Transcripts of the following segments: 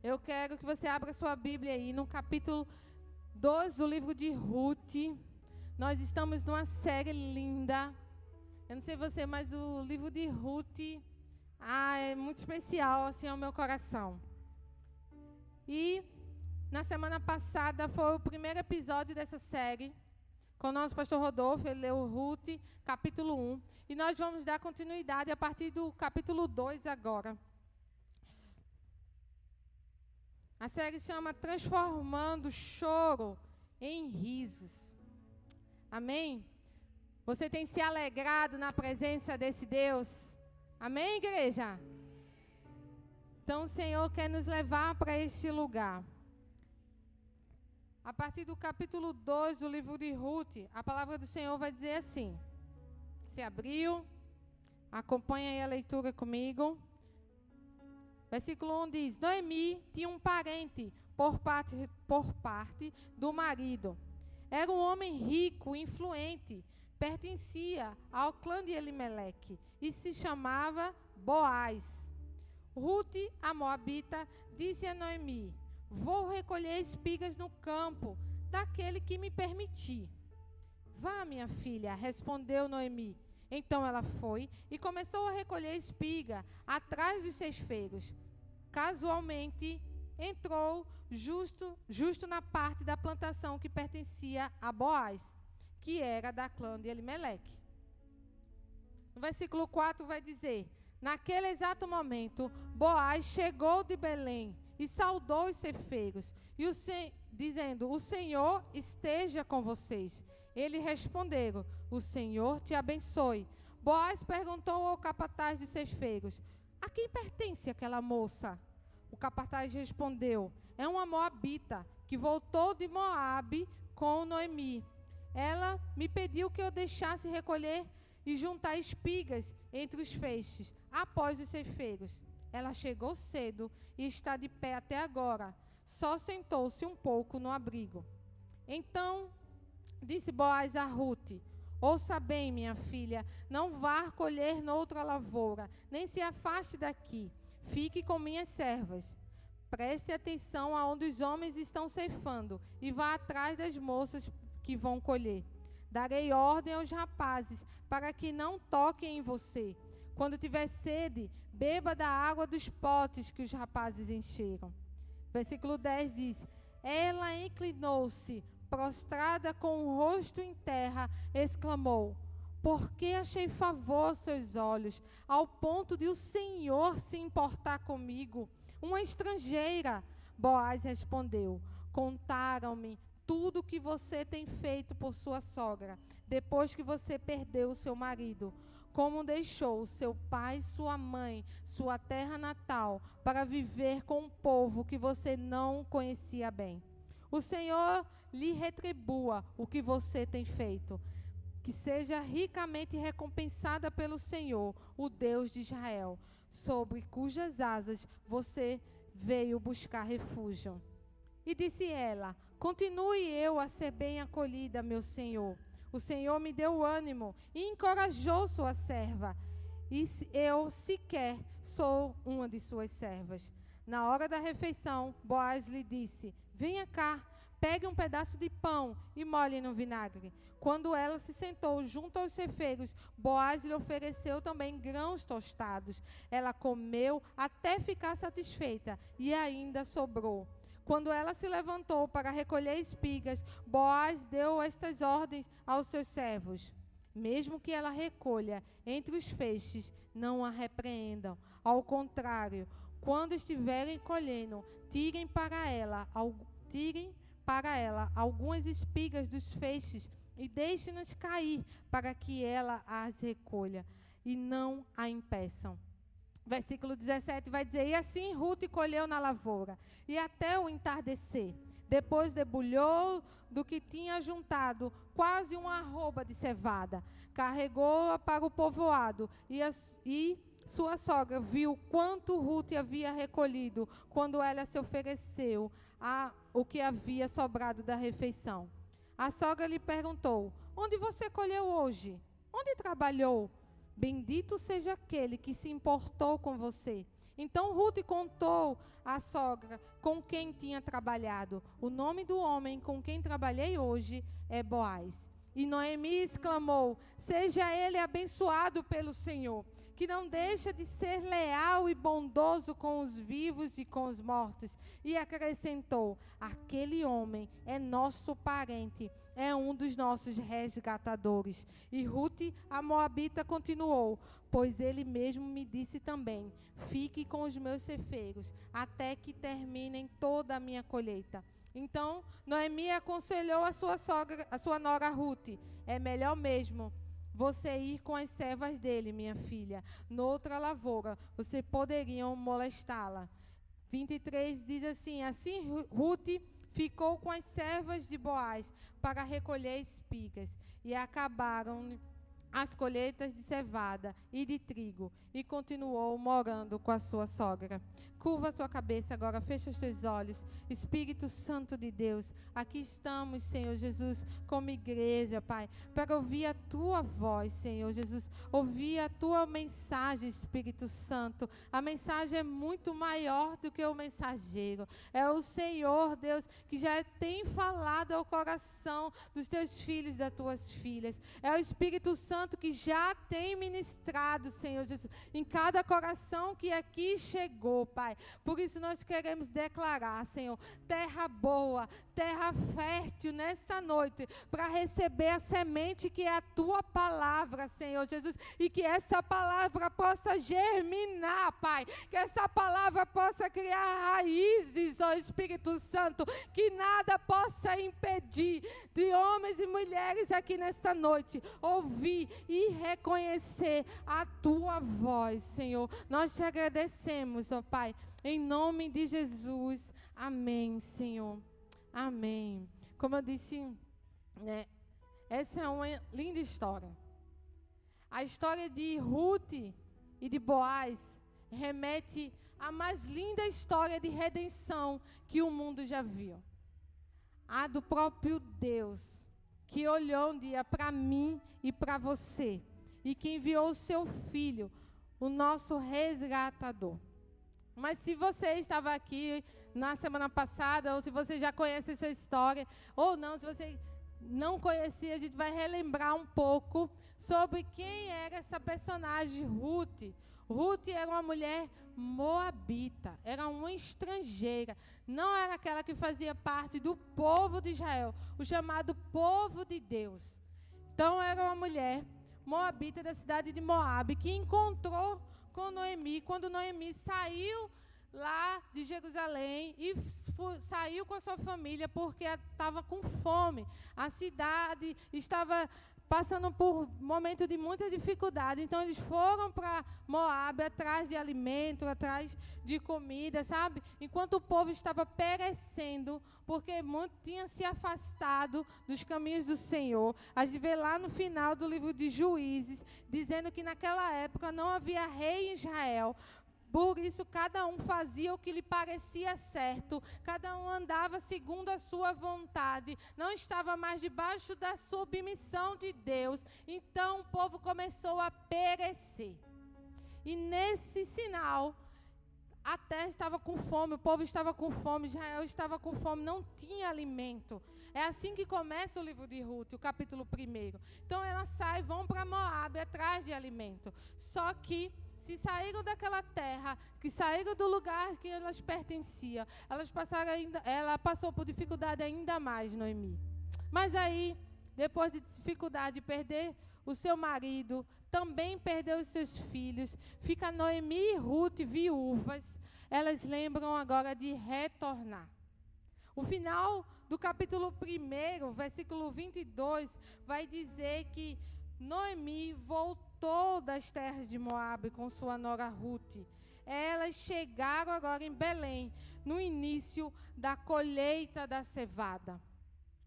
Eu quero que você abra sua Bíblia aí no capítulo 2 do livro de Ruth. Nós estamos numa série linda. Eu não sei você, mas o livro de Ruth é muito especial assim ao meu coração. E na semana passada foi o primeiro episódio dessa série com o nosso pastor Rodolfo. Ele leu Ruth, capítulo 1. E nós vamos dar continuidade a partir do capítulo 2 agora. A série se chama Transformando Choro em Risos. Amém? Você tem se alegrado na presença desse Deus? Amém, igreja? Então o Senhor quer nos levar para este lugar. A partir do capítulo 2 do livro de Ruth, a palavra do Senhor vai dizer assim. Você abriu? Acompanha aí a leitura comigo. Versículo 1 diz: Noemi tinha um parente por parte do marido. Era um homem rico, influente, pertencia ao clã de Elimeleque e se chamava Boaz. Ruth, a moabita, disse a Noemi: Vou recolher espigas no campo daquele que me permitir. Vá, minha filha, respondeu Noemi. Então ela foi e começou a recolher espiga atrás dos ceifeiros. Casualmente, entrou justo na parte da plantação que pertencia a Boaz, que era da clã de Elimeleque. No versículo 4 vai dizer: Naquele exato momento, Boaz chegou de Belém e saudou os ceifeiros, dizendo: O Senhor esteja com vocês. Eles responderam: O Senhor te abençoe. Boaz perguntou ao capataz dos ceifeiros: A quem pertence aquela moça? O capataz respondeu: É uma moabita que voltou de Moabe com Noemi. Ela me pediu que eu deixasse recolher e juntar espigas entre os feixes, após os ceifeiros. Ela chegou cedo e está de pé até agora. Só sentou-se um pouco no abrigo. Então disse Boaz a Ruth: Ouça bem, minha filha, não vá colher noutra lavoura, nem se afaste daqui. Fique com minhas servas. Preste atenção aonde os homens estão ceifando e vá atrás das moças que vão colher. Darei ordem aos rapazes para que não toquem em você. Quando tiver sede, beba da água dos potes que os rapazes encheram. Versículo 10 diz: Ela inclinou-se, prostrada com o rosto em terra, exclamou: Por que achei favor aos seus olhos, ao ponto de o Senhor se importar comigo, uma estrangeira? Boaz respondeu: Contaram-me tudo o que você tem feito por sua sogra, depois que você perdeu o seu marido, como deixou seu pai, sua mãe, sua terra natal, para viver com um povo que você não conhecia bem. O Senhor lhe retribua o que você tem feito, que seja ricamente recompensada pelo Senhor, o Deus de Israel, sobre cujas asas você veio buscar refúgio. E disse ela: Continue eu a ser bem acolhida, meu Senhor. O Senhor me deu ânimo e encorajou sua serva, e eu sequer sou uma de suas servas. Na hora da refeição, Boaz lhe disse: Venha cá, pegue um pedaço de pão e molhe no vinagre. Quando ela se sentou junto aos ceifeiros, Boaz lhe ofereceu também grãos tostados. Ela comeu até ficar satisfeita e ainda sobrou. Quando ela se levantou para recolher espigas, Boaz deu estas ordens aos seus servos: Mesmo que ela recolha entre os feixes, não a repreendam. Ao contrário, quando estiverem colhendo, tirem para ela algumas espigas dos feixes e deixem-nas cair para que ela as recolha, e não a impeçam. Versículo 17 vai dizer: E assim Ruth colheu na lavoura, e até o entardecer. Depois debulhou do que tinha juntado quase uma arroba de cevada. Carregou-a para o povoado, e sua sogra viu quanto Ruth havia recolhido, quando ela se ofereceu o que havia sobrado da refeição. A sogra lhe perguntou: Onde você colheu hoje? Onde trabalhou? Bendito seja aquele que se importou com você Então Ruth contou à sogra com quem tinha trabalhado. O nome do homem com quem trabalhei hoje é Boaz. E Noemi exclamou: seja ele abençoado pelo Senhor, que não deixa de ser leal e bondoso com os vivos e com os mortos. E acrescentou: aquele homem é nosso parente, é um dos nossos resgatadores. E Ruth, a moabita, continuou: pois ele mesmo me disse também: fique com os meus ceifeiros, até que terminem toda a minha colheita. Então, Noemi aconselhou a sua sogra, a sua nora Ruth: é melhor mesmo você ir com as servas dele, minha filha. Noutra lavoura, você poderiam molestá-la. 23 diz assim: assim Ruth ficou com as servas de Boaz para recolher espigas, e acabaram as colheitas de cevada e de trigo, e continuou morando com a sua sogra. Curva a sua cabeça agora, fecha os teus olhos. Espírito Santo de Deus, aqui estamos, Senhor Jesus, como igreja, Pai, para ouvir a Tua voz, Senhor Jesus, ouvir a Tua mensagem, Espírito Santo. A mensagem é muito maior do que o mensageiro. É o Senhor, Deus, que já tem falado ao coração dos Teus filhos e das Tuas filhas. É o Espírito Santo que já tem ministrado, Senhor Jesus, em cada coração que aqui chegou, Pai. Por isso nós queremos declarar, Senhor, terra boa, terra fértil nesta noite, para receber a semente que é a Tua palavra, Senhor Jesus, e que essa palavra possa germinar, Pai, que essa palavra possa criar raízes, ó Espírito Santo, que nada possa impedir de homens e mulheres aqui nesta noite ouvir e reconhecer a Tua voz, Senhor. Nós te agradecemos, ó Pai, em nome de Jesus. Amém, Senhor. Amém. Como eu disse, né, essa é uma linda história. A história de Ruth e de Boaz remete à mais linda história de redenção que o mundo já viu. A do próprio Deus, que olhou um dia para mim e para você, e que enviou o seu Filho, o nosso resgatador. Mas se você estava aqui na semana passada, ou se você já conhece essa história, ou não, se você não conhecia, a gente vai relembrar um pouco sobre quem era essa personagem, Ruth. Ruth era uma mulher moabita, era uma estrangeira, não era aquela que fazia parte do povo de Israel, o chamado povo de Deus. Então era uma mulher moabita da cidade de Moabe, que encontrou com Noemi, quando Noemi saiu lá de Jerusalém e saiu com a sua família porque estava com fome. A cidade estava passando por um momento de muita dificuldade, então eles foram para Moabe atrás de alimento, atrás de comida, sabe? Enquanto o povo estava perecendo, porque muito tinha se afastado dos caminhos do Senhor. A gente vê lá no final do livro de Juízes, dizendo que naquela época não havia rei em Israel. Por isso, cada um fazia o que lhe parecia certo, cada um andava segundo a sua vontade, não estava mais debaixo da submissão de Deus. Então, o povo começou a perecer. E nesse sinal, a terra estava com fome, o povo estava com fome, Israel estava com fome, não tinha alimento. É assim que começa o livro de Ruth, o capítulo 1. Então, ela sai, vão para Moabe atrás de alimento. Só que se saíram daquela terra, que saíram do lugar que elas pertenciam, ela passou por dificuldade ainda mais, Noemi. Mas aí, depois de dificuldade de perder o seu marido, também perdeu os seus filhos, fica Noemi e Ruth viúvas, elas lembram agora de retornar. O final do capítulo 1, versículo 22, vai dizer que Noemi voltou das terras de Moabe com sua nora Ruth. Elas chegaram agora em Belém, no início da colheita da cevada.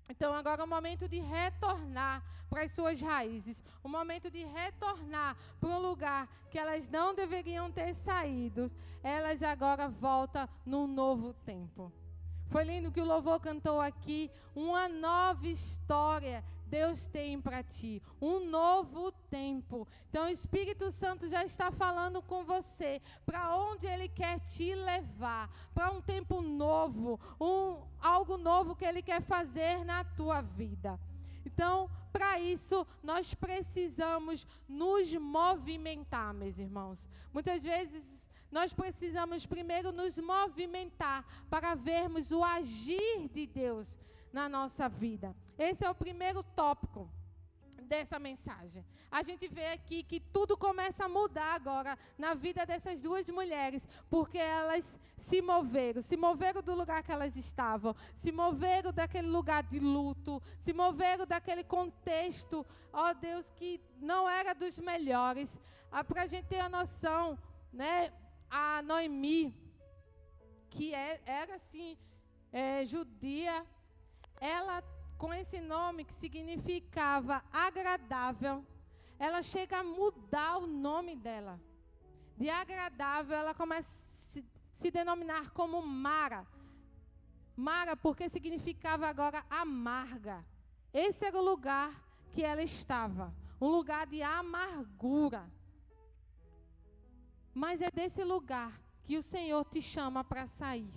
Então agora é o momento de retornar para as suas raízes, o momento de retornar para um lugar que elas não deveriam ter saído. Elas agora voltam num novo tempo. Foi lindo que o louvor cantou aqui, uma nova história Deus tem para ti, um novo tempo. Então o Espírito Santo já está falando com você, para onde Ele quer te levar, para um tempo novo, algo novo que Ele quer fazer na tua vida. Então, para isso, nós precisamos nos movimentar, meus irmãos. Muitas vezes, nós precisamos primeiro nos movimentar para vermos o agir de Deus na nossa vida. Esse é o primeiro tópico dessa mensagem. A gente vê aqui que tudo começa a mudar agora na vida dessas duas mulheres, porque elas se moveram do lugar que elas estavam, se moveram daquele lugar de luto, se moveram daquele contexto, ó Deus, que não era dos melhores. Para a gente ter a noção, né, a Noemi, que era assim, judia, ela, com esse nome que significava agradável, ela chega a mudar o nome dela. De agradável, ela começa a se denominar como Mara. Mara, porque significava agora amarga. Esse era o lugar que ela estava, um lugar de amargura. Mas é desse lugar que o Senhor te chama para sair.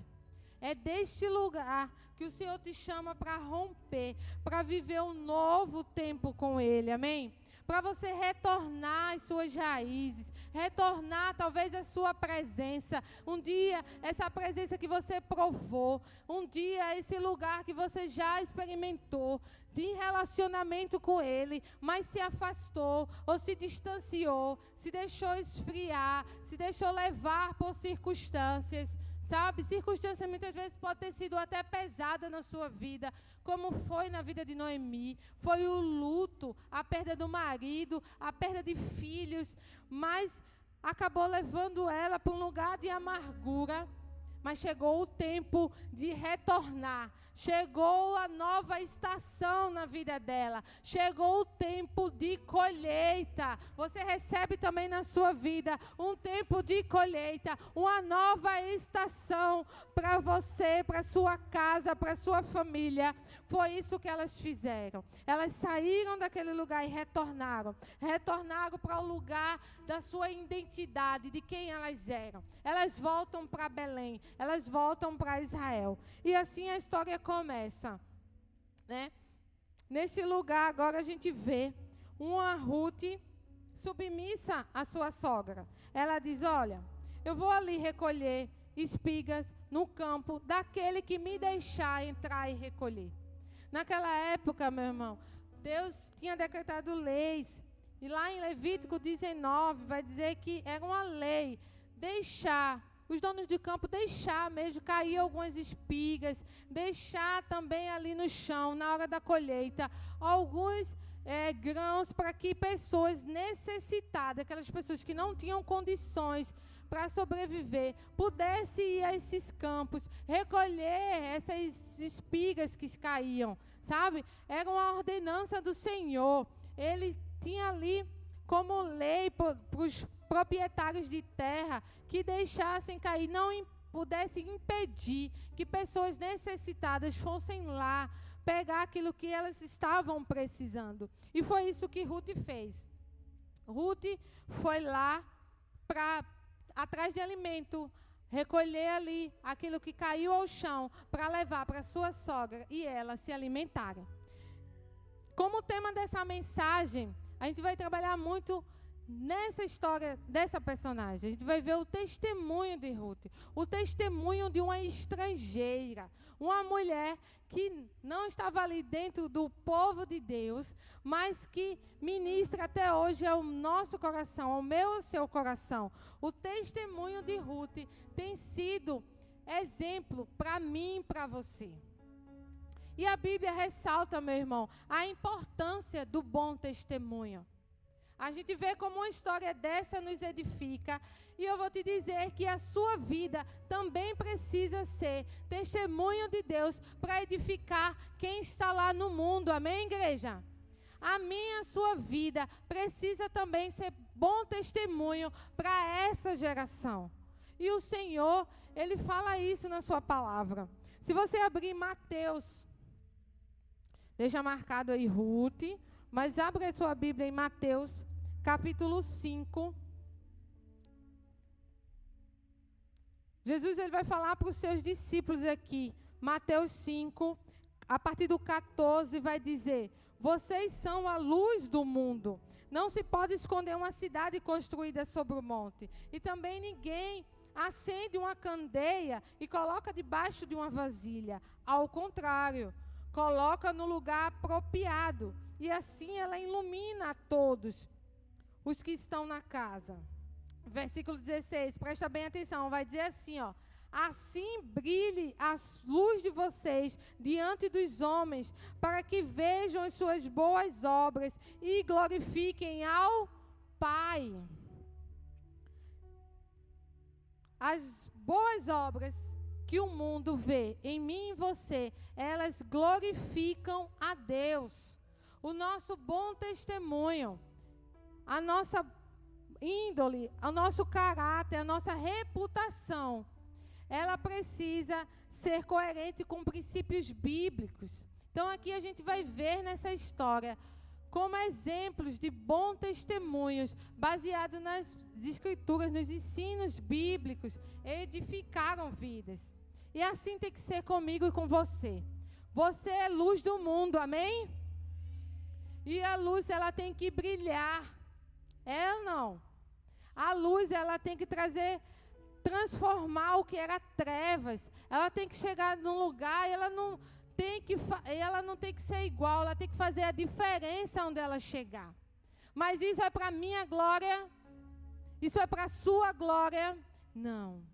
É deste lugar que o Senhor te chama para romper, para viver um novo tempo com Ele, amém? Para você retornar às suas raízes, retornar talvez à sua presença. Um dia, essa presença que você provou, um dia, esse lugar que você já experimentou, de relacionamento com Ele, mas se afastou, ou se distanciou, se deixou esfriar, se deixou levar por circunstâncias. Sabe, circunstância muitas vezes pode ter sido até pesada na sua vida, como foi na vida de Noemi. Foi o luto, a perda do marido, a perda de filhos, mas acabou levando ela para um lugar de amargura. Mas chegou o tempo de retornar. Chegou a nova estação na vida dela. Chegou o tempo de colheita. Você recebe também na sua vida um tempo de colheita. Uma nova estação para você, para sua casa, para sua família. Foi isso que elas fizeram. Elas saíram daquele lugar e retornaram. Retornaram para o lugar da sua identidade, de quem elas eram. Elas voltam para Belém. Elas voltam para Israel. E assim a história começa, né? Neste lugar agora a gente vê uma Ruth submissa à sua sogra. Ela diz, olha, eu vou ali recolher espigas no campo daquele que me deixar entrar e recolher. Naquela época, meu irmão, Deus tinha decretado leis. E lá em Levítico 19 vai dizer que era uma lei deixar os donos de campo deixar mesmo cair algumas espigas, deixar também ali no chão, na hora da colheita, alguns grãos para que pessoas necessitadas, aquelas pessoas que não tinham condições para sobreviver, pudessem ir a esses campos, recolher essas espigas que caíam, sabe? Era uma ordenança do Senhor. Ele tinha ali como lei para os proprietários de terra que deixassem cair, não pudessem impedir que pessoas necessitadas fossem lá pegar aquilo que elas estavam precisando. E foi isso que Ruth fez. Ruth foi lá atrás de alimento, recolher ali aquilo que caiu ao chão para levar para sua sogra e ela se alimentarem. Como tema dessa mensagem, a gente vai trabalhar muito nessa história dessa personagem. A gente vai ver o testemunho de Ruth, o testemunho de uma estrangeira, uma mulher que não estava ali dentro do povo de Deus, mas que ministra até hoje ao nosso coração, ao meu e ao seu coração. O testemunho de Ruth tem sido exemplo para mim e para você. E a Bíblia ressalta, meu irmão, a importância do bom testemunho. A gente vê como uma história dessa nos edifica. E eu vou te dizer que a sua vida também precisa ser testemunho de Deus para edificar quem está lá no mundo. Amém, igreja? A minha, a sua vida precisa também ser bom testemunho para essa geração. E o Senhor, Ele fala isso na sua palavra. Se você abrir Mateus Deixa marcado aí Ruth, mas abre a sua Bíblia em Mateus, capítulo 5. Jesus ele vai falar para os seus discípulos aqui, Mateus 5, a partir do 14, vai dizer: vocês são a luz do mundo. Não se pode esconder uma cidade construída sobre o monte. E também ninguém acende uma candeia e coloca debaixo de uma vasilha. Ao contrário, coloca no lugar apropriado. E assim ela ilumina a todos os que estão na casa. Versículo 16, presta bem atenção, vai dizer assim, ó: assim brilhe a luz de vocês diante dos homens, para que vejam as suas boas obras e glorifiquem ao Pai. As boas obras que o mundo vê em mim e em você, elas glorificam a Deus. O nosso bom testemunho, a nossa índole, o nosso caráter, a nossa reputação, ela precisa ser coerente com princípios bíblicos. Então aqui a gente vai ver nessa história como exemplos de bons testemunhos, baseados nas escrituras, nos ensinos bíblicos, edificaram vidas. E assim tem que ser comigo e com você. Você é luz do mundo, amém? E a luz, ela tem que brilhar. É ou não? A luz, ela tem que transformar o que era trevas. Ela tem que chegar num lugar e ela não tem que ser igual, ela tem que fazer a diferença onde ela chegar. Mas isso é para a minha glória? Isso é para a sua glória? Não.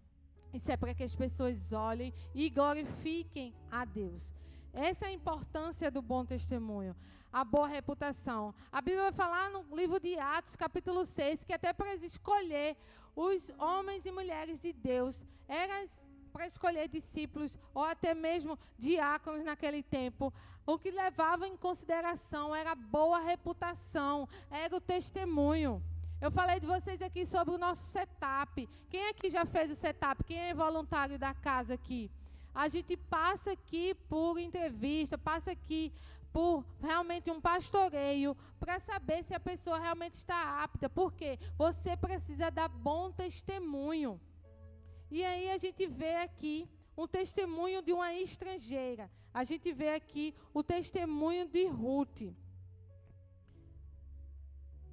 Isso é para que as pessoas olhem e glorifiquem a Deus. Essa é a importância do bom testemunho, a boa reputação. A Bíblia vai falar no livro de Atos, capítulo 6, que até para escolher os homens e mulheres de Deus, era para escolher discípulos ou até mesmo diáconos naquele tempo, o que levava em consideração era a boa reputação, era o testemunho. Eu falei de vocês aqui sobre o nosso setup. Quem aqui já fez o setup? Quem é voluntário da casa aqui? A gente passa aqui por entrevista, passa aqui por realmente um pastoreio, para saber se a pessoa realmente está apta. Por quê? Você precisa dar bom testemunho. E aí a gente vê aqui um testemunho de uma estrangeira. A gente vê aqui o testemunho de Ruth.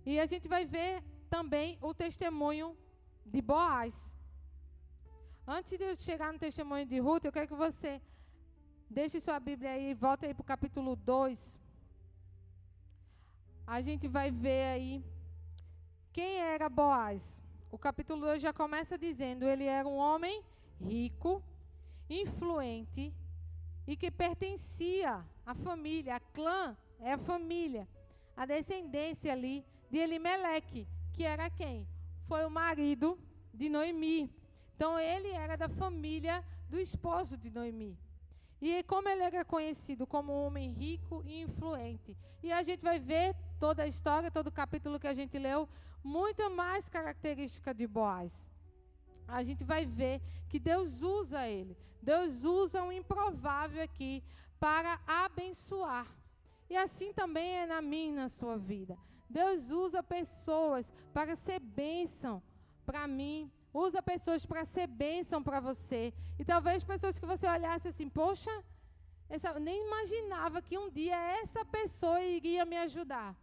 E a gente vai ver também o testemunho de Boaz. Antes de eu chegar no testemunho de Ruth, eu quero que você deixe sua Bíblia aí e volte aí para o capítulo 2. A gente vai ver aí quem era Boaz. O capítulo 2 já começa dizendo: ele era um homem rico, influente e que pertencia à família. A clã é a família, a descendência ali de Elimeleque, que era quem? Foi o marido de Noemi. Então ele era da família do esposo de Noemi. E como ele era conhecido como um homem rico e influente. E a gente vai ver toda a história, todo o capítulo que a gente leu, muita mais característica de Boaz. A gente vai ver que Deus usa ele. Deus usa um improvável aqui para abençoar. E assim também é na minha e na sua vida. Deus usa pessoas para ser bênção para mim. Usa pessoas para ser bênção para você. E talvez pessoas que você olhasse assim: poxa, nem imaginava que um dia essa pessoa iria me ajudar.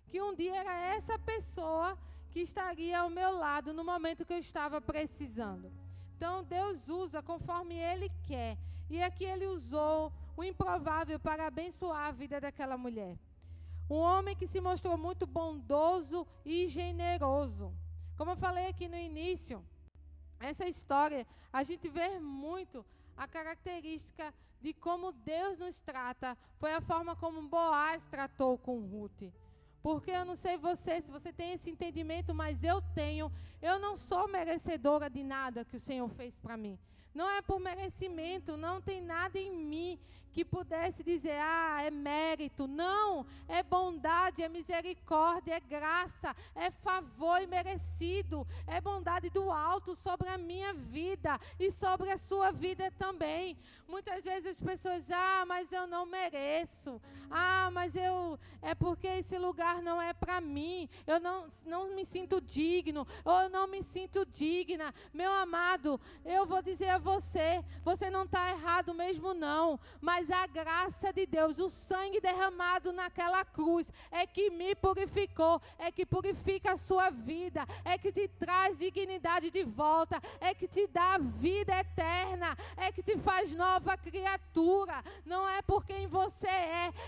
Que um dia era essa pessoa que estaria ao meu lado no momento que eu estava precisando. Então Deus usa conforme Ele quer. E aqui Ele usou o improvável para abençoar a vida daquela mulher. Um homem que se mostrou muito bondoso e generoso. Como eu falei aqui no início, essa história, a gente vê muito a característica de como Deus nos trata. Foi a forma como Boaz tratou com Ruth. Porque eu não sei você, se você tem esse entendimento, mas eu tenho. Eu não sou merecedora de nada que o Senhor fez para mim. Não é por merecimento, não tem nada em mim que pudesse dizer, é mérito. Não, é bondade, é misericórdia, é graça, é favor imerecido, é bondade do alto sobre a minha vida e sobre a sua vida também. Muitas vezes as pessoas, mas eu não mereço. Mas é porque esse lugar não é para mim. Eu não me sinto digno, ou eu não me sinto digna. Meu amado, eu vou dizer a você, você não está errado mesmo não, mas a graça de Deus, o sangue derramado naquela cruz, é que me purificou, é que purifica a sua vida, é que te traz dignidade de volta, é que te dá vida eterna, é que te faz nova criatura. Não é por quem você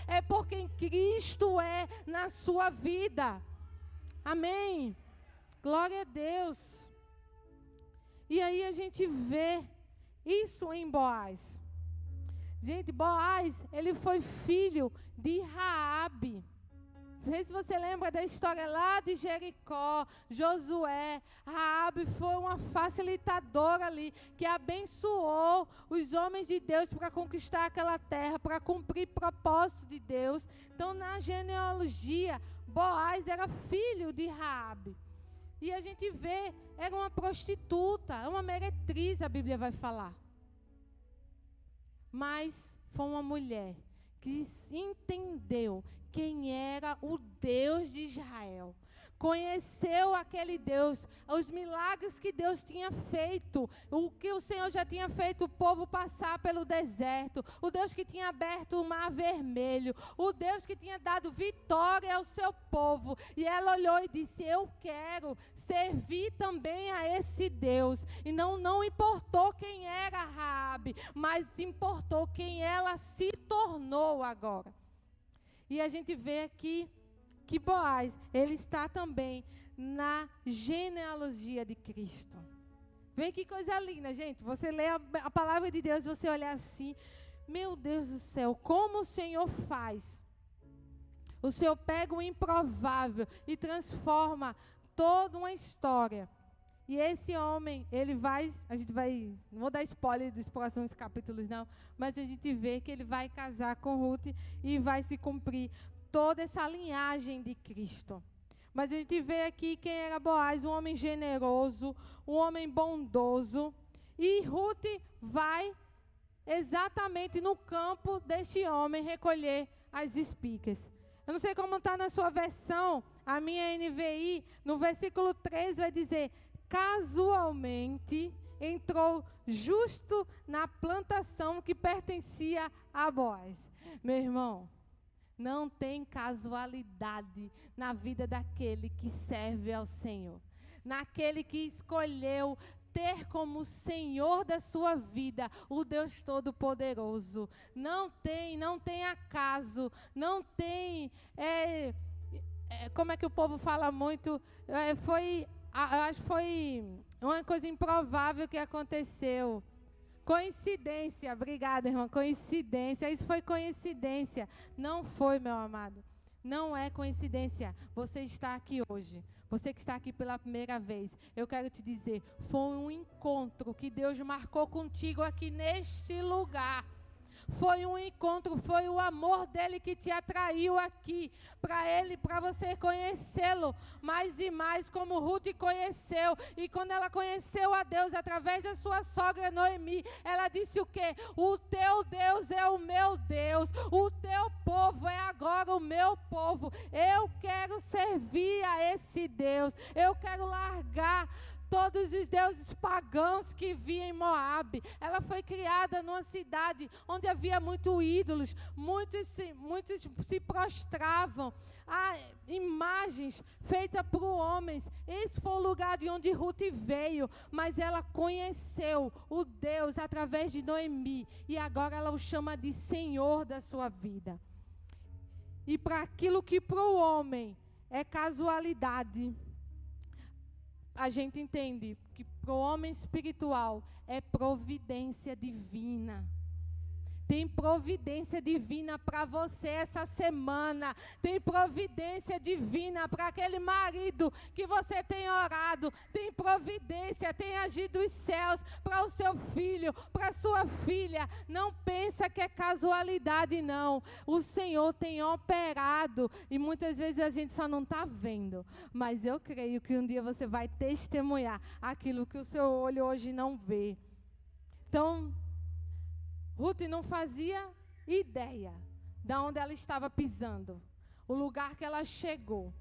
é por quem Cristo é na sua vida. Amém? Glória a Deus. E aí a gente vê isso em Boaz. Gente, Boaz, ele foi filho de Raabe. Não sei se você lembra da história lá de Jericó, Josué. Raabe foi uma facilitadora ali, que abençoou os homens de Deus para conquistar aquela terra, para cumprir propósito de Deus. Então, na genealogia, Boaz era filho de Raabe. E a gente vê, era uma prostituta, uma meretriz, a Bíblia vai falar. Mas foi uma mulher que entendeu quem era o Deus de Israel. Conheceu aquele Deus, os milagres que Deus tinha feito, o que o Senhor já tinha feito o povo passar pelo deserto, o Deus que tinha aberto o mar vermelho, o Deus que tinha dado vitória ao seu povo. E ela olhou e disse, eu quero servir também a esse Deus. E não importou quem era Raabe, mas importou quem ela se tornou agora. E a gente vê aqui que Boaz, ele está também na genealogia de Cristo. Vê que coisa linda, gente. Você lê a palavra de Deus, você olhar assim, meu Deus do céu, como o Senhor faz. O Senhor pega o improvável e transforma toda uma história. E esse homem, não vou dar spoiler dos próximos capítulos não, mas a gente vê que ele vai casar com Ruth e vai se cumprir toda essa linhagem de Cristo. Mas a gente vê aqui quem era Boaz, um homem generoso, um homem bondoso. E Ruth vai exatamente no campo deste homem recolher as espigas. Eu não sei como está na sua versão, a minha NVI, no versículo 13 vai dizer, casualmente entrou justo na plantação que pertencia a Boaz. Meu irmão, não tem casualidade na vida daquele que serve ao Senhor. Naquele que escolheu ter como Senhor da sua vida o Deus Todo-Poderoso. Não tem acaso, não tem... como é que o povo fala muito? Acho que foi uma coisa improvável que aconteceu. Coincidência, obrigada, irmã, coincidência, isso foi coincidência. Não foi, meu amado, não é coincidência. Você está aqui hoje, você que está aqui pela primeira vez, eu quero te dizer, foi um encontro que Deus marcou contigo aqui neste lugar. Foi um encontro, foi o amor dele que te atraiu aqui, para você conhecê-lo mais e mais, como Ruth conheceu. E quando ela conheceu a Deus através da sua sogra Noemi, ela disse o quê? O teu Deus é o meu Deus, o teu povo é agora o meu povo. Eu quero servir a esse Deus, eu quero largar todos os deuses pagãos que via em Moabe. Ela foi criada numa cidade onde havia muitos ídolos, muitos se prostravam a imagens feitas por homens. Esse foi o lugar de onde Ruth veio, mas ela conheceu o Deus através de Noemi, e agora ela o chama de Senhor da sua vida. E para aquilo que para o homem é casualidade, a gente entende que para o homem espiritual é providência divina. Tem providência divina para você essa semana. Tem providência divina para aquele marido que você tem orado. Tem providência, tem agido os céus para o seu filho, para a sua filha. Não pensa que é casualidade, não. O Senhor tem operado e muitas vezes a gente só não está vendo. Mas eu creio que um dia você vai testemunhar aquilo que o seu olho hoje não vê. Então, Ruth não fazia ideia de onde ela estava pisando, o lugar que ela chegou.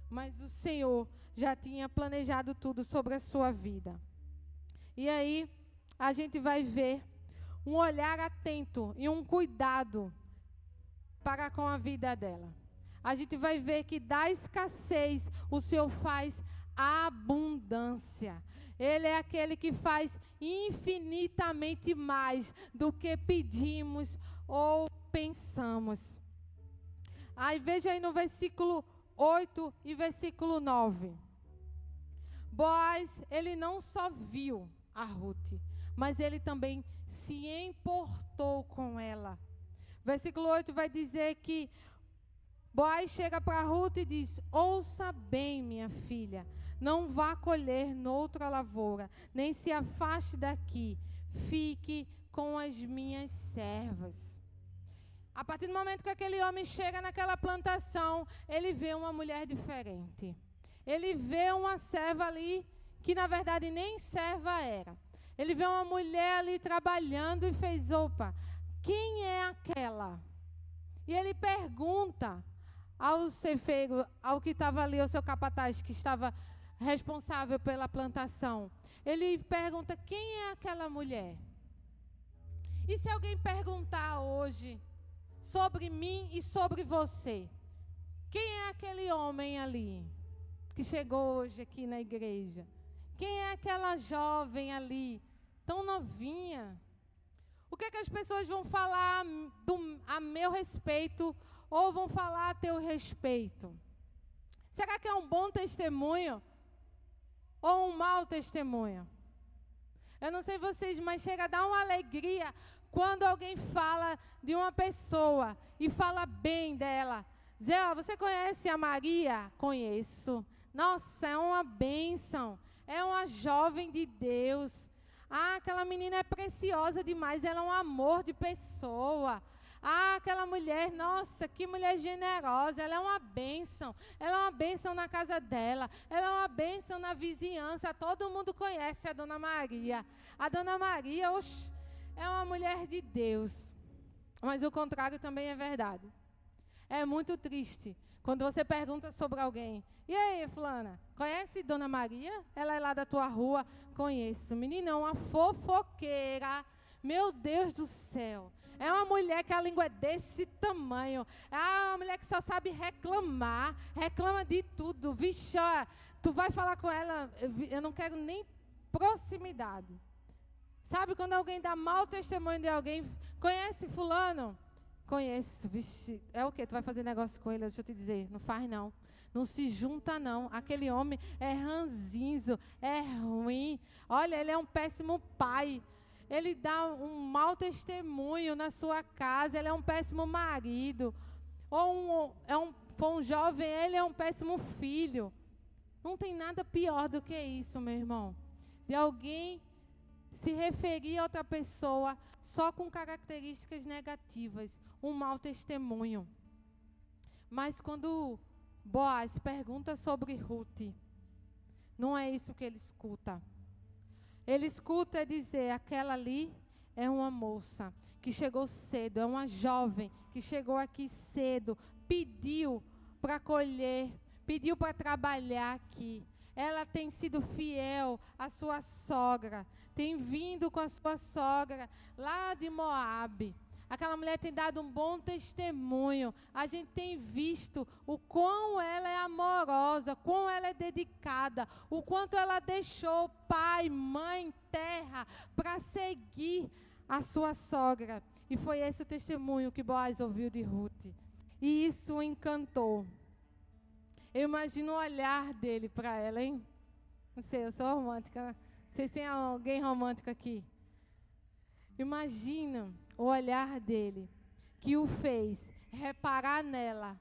Mas o Senhor já tinha planejado tudo sobre a sua vida. E aí, a gente vai ver um olhar atento e um cuidado para com a vida dela. A gente vai ver que da escassez o Senhor faz abundância. Ele é aquele que faz infinitamente mais do que pedimos ou pensamos. Aí veja aí no versículo 8 e versículo 9. Boaz, ele não só viu a Ruth, mas ele também se importou com ela. Versículo 8 vai dizer que Boaz chega para Ruth e diz: ouça bem, minha filha, não vá colher noutra lavoura, nem se afaste daqui, fique com as minhas servas. A partir do momento que aquele homem chega naquela plantação, ele vê uma mulher diferente. Ele vê uma serva ali, que na verdade nem serva era. Ele vê uma mulher ali trabalhando e fez: opa, quem é aquela? E ele pergunta ao cefeiro, ao que estava ali, ao seu capataz, que estava responsável pela plantação. Ele pergunta: quem é aquela mulher? E se alguém perguntar hoje sobre mim e sobre você, quem é aquele homem ali que chegou hoje aqui na igreja? Quem é aquela jovem ali, tão novinha? O que é que as pessoas vão falar a meu respeito ou vão falar a teu respeito? Será que é um bom testemunho ou um mau testemunho? Eu não sei vocês, mas chega a dar uma alegria quando alguém fala de uma pessoa e fala bem dela. Dizer: ó, você conhece a Maria? Conheço. Nossa, é uma bênção. É uma jovem de Deus. Ah, aquela menina é preciosa demais, ela é um amor de pessoa. Ah, aquela mulher, nossa, que mulher generosa, ela é uma bênção. Ela é uma bênção na casa dela, ela é uma bênção na vizinhança. Todo mundo conhece a Dona Maria. A Dona Maria, oxe, é uma mulher de Deus. Mas o contrário também é verdade. É muito triste quando você pergunta sobre alguém: e aí, fulana, conhece Dona Maria? Ela é lá da tua rua? Conheço. Menina, é uma fofoqueira. Meu Deus do céu. É uma mulher que a língua é desse tamanho. É uma mulher que só sabe reclamar. Reclama de tudo. Vixe, ó, tu vai falar com ela, eu não quero nem proximidade. Sabe quando alguém dá mau testemunho de alguém? Conhece fulano? Conheço. Vixe, é o quê? Tu vai fazer negócio com ele? Deixa eu te dizer, não faz não. Não se junta não. Aquele homem é ranzinzo, é ruim. Olha, ele é um péssimo pai. Ele dá um mau testemunho na sua casa, ele é um péssimo marido. Ou for um jovem, ele é um péssimo filho. Não tem nada pior do que isso, meu irmão. De alguém se referir a outra pessoa só com características negativas, um mau testemunho. Mas quando Boaz pergunta sobre Ruth, não é isso que ele escuta. Ele escuta dizer: aquela ali é uma moça que chegou cedo, é uma jovem que chegou aqui cedo, pediu para colher, pediu para trabalhar aqui. Ela tem sido fiel à sua sogra, tem vindo com a sua sogra lá de Moabe. Aquela mulher tem dado um bom testemunho. A gente tem visto o quão ela é amorosa, quão ela é dedicada, o quanto ela deixou pai, mãe, terra para seguir a sua sogra. E foi esse o testemunho que Boaz ouviu de Ruth. E isso o encantou. Eu imagino o olhar dele para ela, hein? Não sei, eu sou romântica. Vocês têm alguém romântico aqui? Imagina o olhar dele, que o fez reparar nela,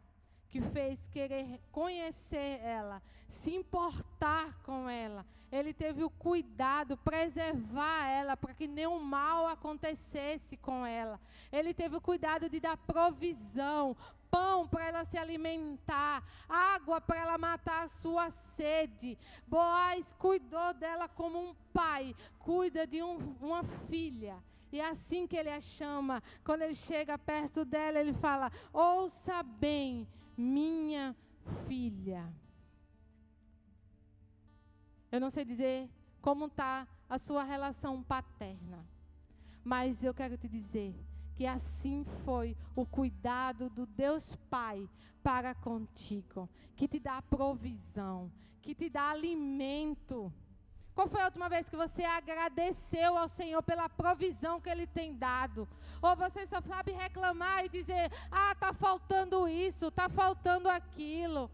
que fez querer conhecer ela, se importar com ela. Ele teve o cuidado, preservar ela, para que nenhum mal acontecesse com ela. Ele teve o cuidado de dar provisão, pão para ela se alimentar, água para ela matar a sua sede. Boaz cuidou dela como um pai cuida de uma filha. E é assim que ele a chama. Quando ele chega perto dela, ele fala: ouça bem, minha filha. Eu não sei dizer como está a sua relação paterna, mas eu quero te dizer que assim foi o cuidado do Deus Pai para contigo, que te dá provisão, que te dá alimento. Qual foi a última vez que você agradeceu ao Senhor pela provisão que Ele tem dado? Ou você só sabe reclamar e dizer: ah, está faltando isso, está faltando aquilo.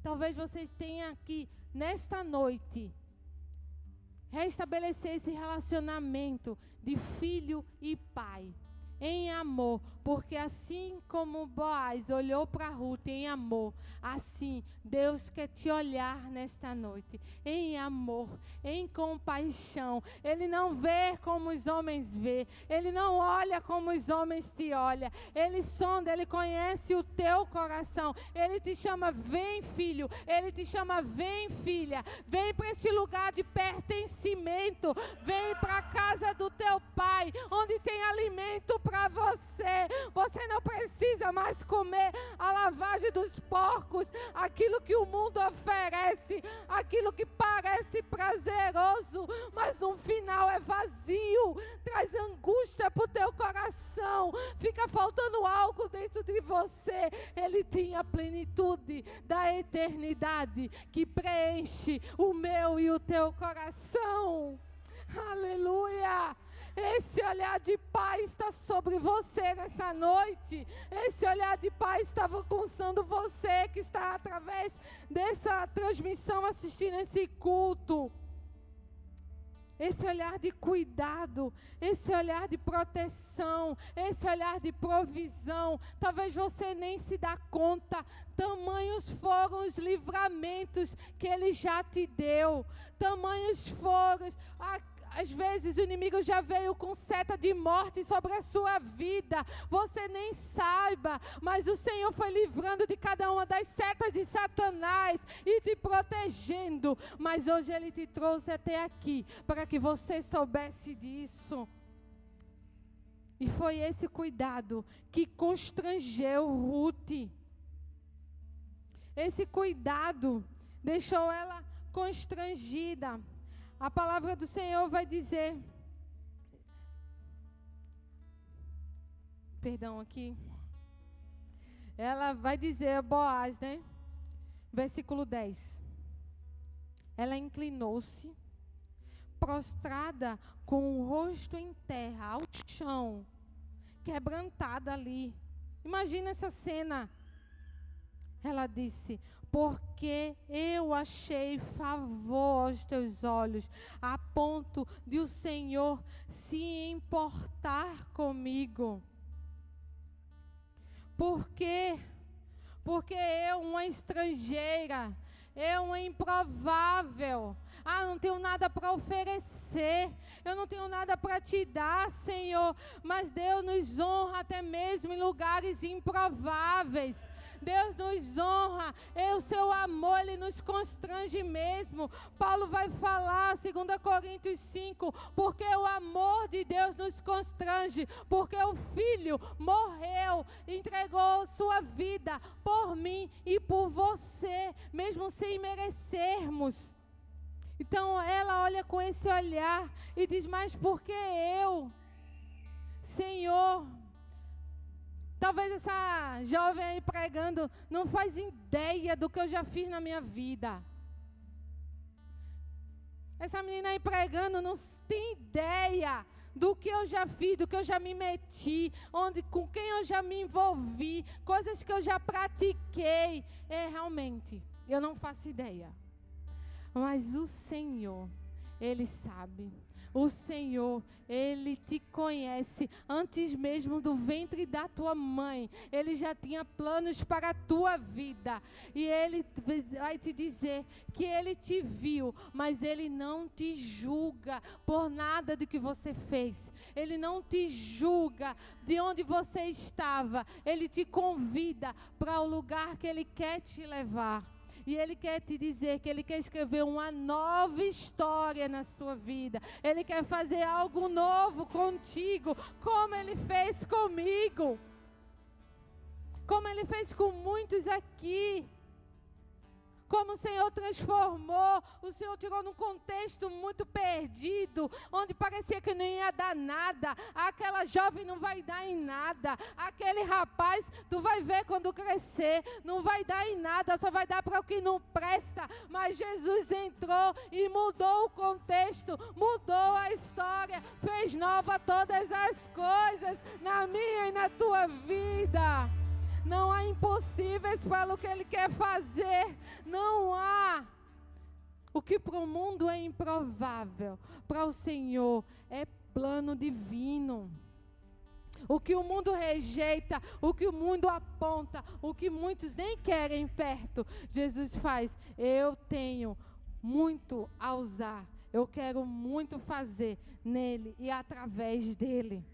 Talvez você tenha que, nesta noite, restabelecer esse relacionamento de filho e pai, em amor, porque assim como Boaz olhou para Ruth em amor, assim Deus quer te olhar nesta noite, em amor, em compaixão. Ele não vê como os homens vê, Ele não olha como os homens te olham, Ele sonda, Ele conhece o teu coração. Ele te chama: vem filho, Ele te chama: vem filha, vem para este lugar de pertencimento, vem para a casa do teu pai, onde tem alimento para você. Você não precisa mais comer a lavagem dos porcos, aquilo que o mundo oferece, aquilo que parece prazeroso, mas no final é vazio, traz angústia para o teu coração, fica faltando algo dentro de você. Ele tem a plenitude da eternidade que preenche o meu e o teu coração. Aleluia! Esse olhar de Pai está sobre você nessa noite. Esse olhar de Pai está alcançando você que está através dessa transmissão assistindo esse culto. Esse olhar de cuidado, esse olhar de proteção, esse olhar de provisão. Talvez você nem se dá conta, tamanhos foram os livramentos que Ele já te deu. Tamanhos foram... Às vezes o inimigo já veio com seta de morte sobre a sua vida. Você nem saiba, mas o Senhor foi livrando de cada uma das setas de Satanás e te protegendo. Mas hoje Ele te trouxe até aqui para que você soubesse disso. E foi esse cuidado que constrangeu Ruth. Esse cuidado deixou ela constrangida. A palavra do Senhor vai dizer, perdão aqui, ela vai dizer, Boaz, né? Versículo 10. Ela inclinou-se, prostrada com o rosto em terra, ao chão, quebrantada ali. Imagina essa cena. Ela disse: porque eu achei favor aos teus olhos, a ponto de o Senhor se importar comigo. Por quê? Porque eu, uma estrangeira, eu, uma improvável, não tenho nada para oferecer, eu não tenho nada para te dar, Senhor, mas Deus nos honra até mesmo em lugares improváveis. Deus nos honra, o seu amor, Ele nos constrange mesmo. Paulo vai falar, 2 Coríntios 5, porque o amor de Deus nos constrange, porque o Filho morreu, entregou sua vida por mim e por você, mesmo sem merecermos. Então ela olha com esse olhar e diz: mas por que eu, Senhor? Talvez essa jovem aí pregando não faz ideia do que eu já fiz na minha vida. Essa menina aí pregando não tem ideia do que eu já fiz, do que eu já me meti, com quem eu já me envolvi, coisas que eu já pratiquei. Realmente, eu não faço ideia. Mas o Senhor, Ele sabe. O Senhor, Ele te conhece antes mesmo do ventre da tua mãe. Ele já tinha planos para a tua vida. E Ele vai te dizer que Ele te viu, mas Ele não te julga por nada do que você fez. Ele não te julga de onde você estava. Ele te convida para o lugar que Ele quer te levar. E Ele quer te dizer que Ele quer escrever uma nova história na sua vida. Ele quer fazer algo novo contigo, como Ele fez comigo. Como Ele fez com muitos aqui. Como o Senhor transformou, o Senhor tirou num contexto muito perdido, onde parecia que não ia dar nada, aquela jovem não vai dar em nada, aquele rapaz, tu vai ver quando crescer, não vai dar em nada, só vai dar para o que não presta, mas Jesus entrou e mudou o contexto, mudou a história, fez nova todas as coisas na minha e na tua vida. Não há impossíveis para o que Ele quer fazer. Não há. O que para o mundo é improvável, para o Senhor é plano divino. O que o mundo rejeita, o que o mundo aponta, o que muitos nem querem perto, Jesus faz. Eu tenho muito a usar. Eu quero muito fazer nele e através dele.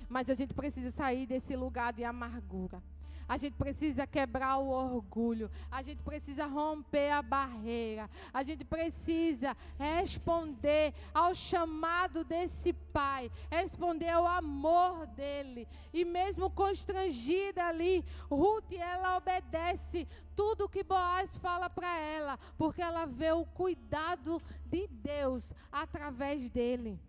Mas a gente precisa sair desse lugar de amargura. A gente precisa quebrar o orgulho. A gente precisa romper a barreira. A gente precisa responder ao chamado desse Pai. Responder ao amor dele. E mesmo constrangida ali, Ruth, ela obedece tudo que Boaz fala para ela. Porque ela vê o cuidado de Deus através dele.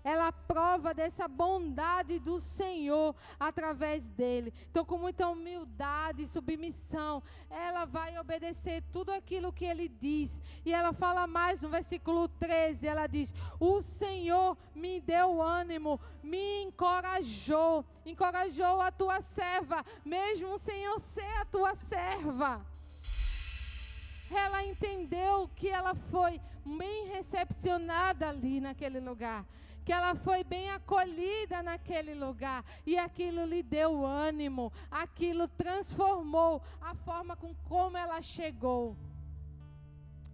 Ela prova dessa bondade do Senhor através dele. Então, com muita humildade e submissão, ela vai obedecer tudo aquilo que ele diz. E ela fala mais no versículo 13, ela diz: o Senhor me deu ânimo, me encorajou a tua serva, mesmo sem eu ser a tua serva. Ela entendeu que ela foi bem recepcionada ali naquele lugar. Que ela foi bem acolhida naquele lugar, e aquilo lhe deu ânimo, aquilo transformou a forma como ela chegou.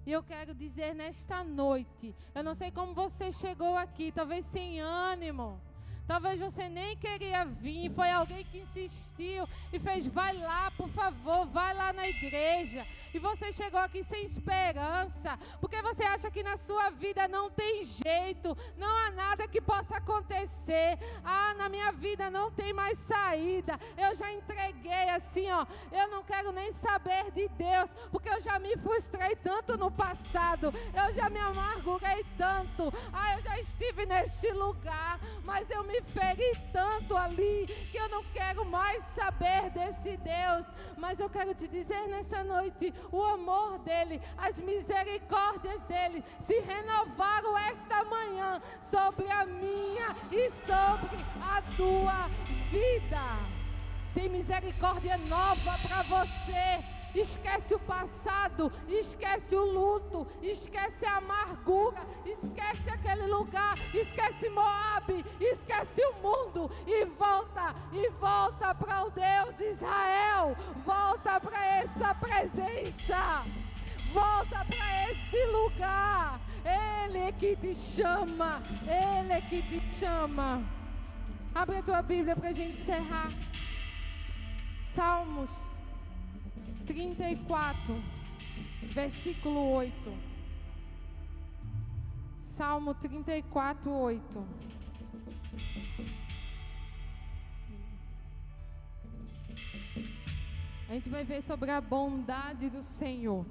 E eu quero dizer nesta noite, eu não sei como você chegou aqui, talvez sem ânimo, talvez você nem queria vir, foi alguém que insistiu e fez: vai lá, por favor, vai lá na igreja. E você chegou aqui sem esperança, porque você acha que na sua vida não tem jeito, não há nada que possa acontecer. Ah, na minha vida não tem mais saída, eu já entreguei assim, ó, eu não quero nem saber de Deus, porque eu já me frustrei tanto no passado, eu já me amargurei tanto, eu já estive neste lugar, mas eu me feri tanto ali, que eu não quero mais saber desse Deus. Mas eu quero te dizer nessa noite, o amor dele, as misericórdias dele se renovaram esta manhã sobre a minha e sobre a tua vida. Tem misericórdia nova para você. Esquece o passado, esquece o luto, esquece a amargura, esquece aquele lugar, esquece Moabe, esquece o mundo e volta para o Deus Israel, volta para essa presença, volta para esse lugar. Ele é que te chama, Ele é que te chama. Abre a tua Bíblia para a gente encerrar. Salmos 34, versículo 8. Salmo 34, 8. A gente vai ver sobre a bondade do Senhor.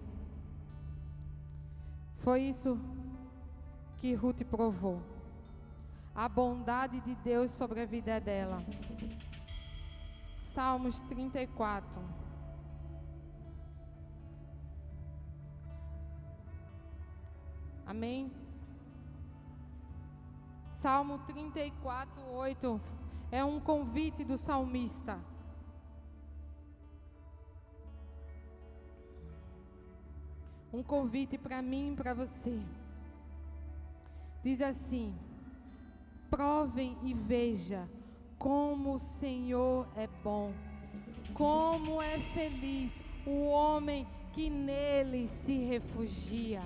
Foi isso que Ruth provou. A bondade de Deus sobre a vida dela. Salmos 34. Amém? Salmo 34, 8 é um convite do salmista. Um convite para mim e para você. Diz assim: provem e veja como o Senhor é bom, como é feliz o homem que nele se refugia.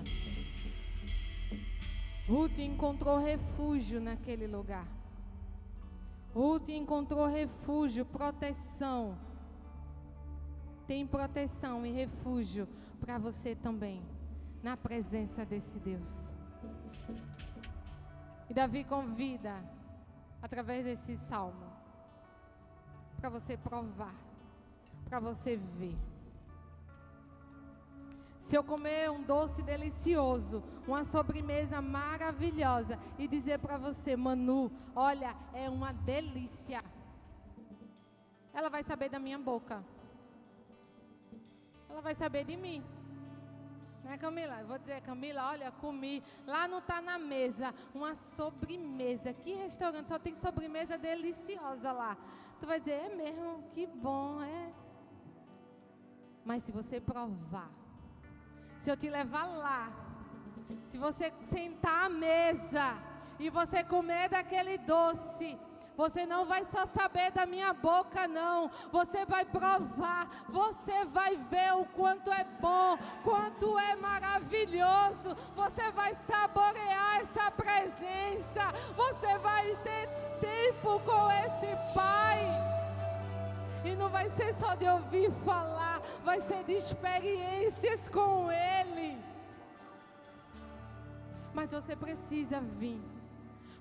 Ruth encontrou refúgio naquele lugar. Ruth encontrou refúgio, proteção. Tem proteção e refúgio para você também, na presença desse Deus. E Davi convida, através desse salmo, para você provar, para você ver. Se eu comer um doce delicioso, uma sobremesa maravilhosa, e dizer para você: Manu, olha, é uma delícia, ela vai saber da minha boca, ela vai saber de mim. Né, Camila? Eu vou dizer: Camila, olha, comi, lá não está na mesa, uma sobremesa. Que restaurante só tem sobremesa deliciosa lá? Tu vai dizer: é mesmo? Que bom, é? Mas se você provar, se eu te levar lá, se você sentar à mesa e você comer daquele doce, você não vai só saber da minha boca, não. Você vai provar, você vai ver o quanto é bom, quanto é maravilhoso. Você vai saborear essa presença. Você vai ter tempo com esse Pai. E não vai ser só de ouvir falar, vai ser de experiências com Ele. Mas você precisa vir.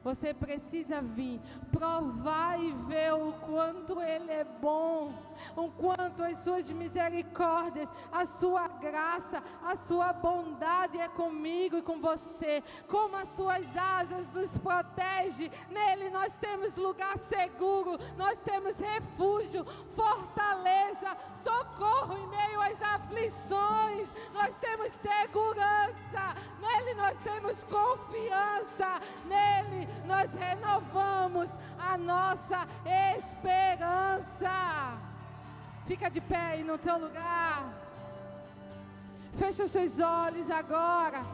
Você precisa vir, provar e ver o quanto Ele é bom, o quanto as suas misericórdias, a sua graça, a sua bondade é comigo e com você, como as suas asas nos protege. Nele nós temos lugar seguro, nós temos refúgio, fortaleza, socorro em meio às aflições, nós temos segurança, nele nós temos confiança, nele nós renovamos a nossa esperança. Fica de pé aí no teu lugar. Fecha os teus olhos agora.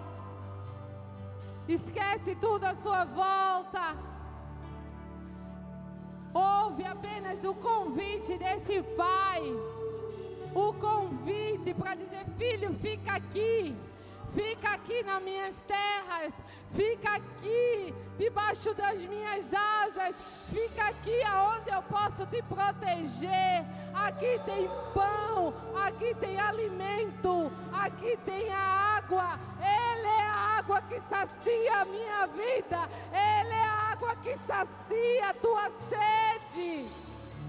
Esquece tudo à sua volta. Ouve apenas o convite desse Pai. O convite para dizer: filho, fica aqui. Fica aqui nas minhas terras, fica aqui debaixo das minhas asas, fica aqui aonde eu posso te proteger. Aqui tem pão, aqui tem alimento, aqui tem a água. Ele é a água que sacia a minha vida, Ele é a água que sacia a tua sede.